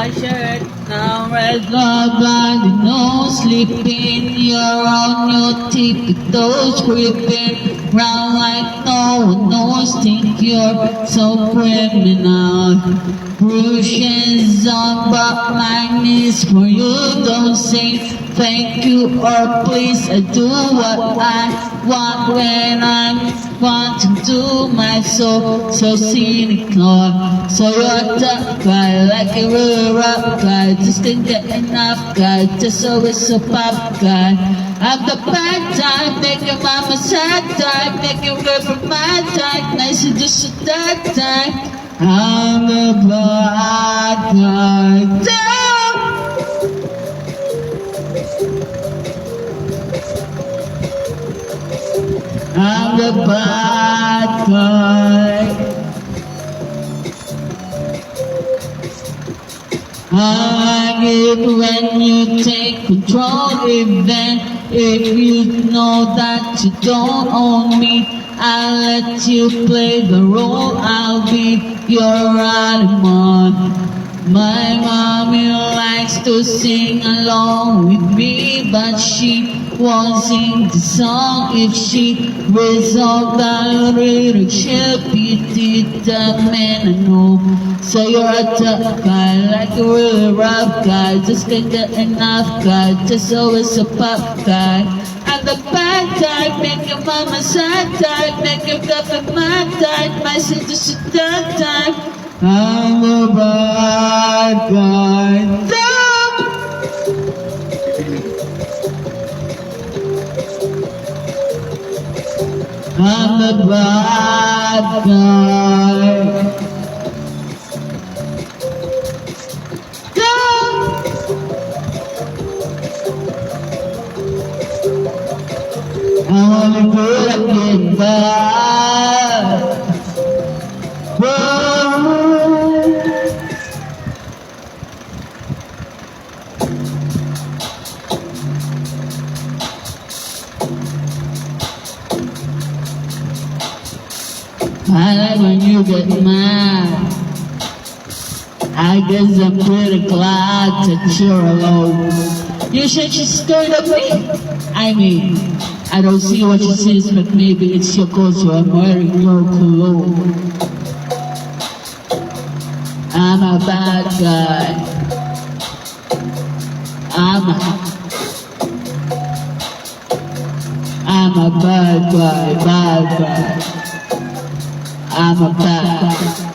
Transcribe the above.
my shirt. Now red Nobody knows sleeping, you're on your tiptoes creeping round like no one knows. Think you're so criminal. Bruises on, but mine is for you. Don't say thank you or please. I do what I want when I want to do my soul. So cynical, so you're the guy like a real rock guy. Just can't get enough guy, just always a pop guy. I'm the bad type, make your mama sad type, make your girlfriend mad type, nice and just a that type. I'm the bad guy. Damn! I'm the bad guy. I like it when you take control, even if you know that you don't own me. I'll let you play the role, I'll be your animal. My mommy likes to sing along with me, but she won't sing the song. If she resolved the lyrics, she'll pity the man I know. So you're a tough guy, like a real rough guy, just can't get enough guy, just always a pop guy. I'm the bad type, make your mama sad type, make your girlfriend mad type, my sister's a dark type. I'm the bad guy. I'm the bad guy. I wanna go again, but I like when you get mad. I guess I'm pretty glad that you're alone. You said she's scared of me? I mean, I don't see what she says, but maybe it's your cause, so I'm wearing your cologne. I'm a bad guy. I'm a bad guy, bad guy. I'm a bad guy.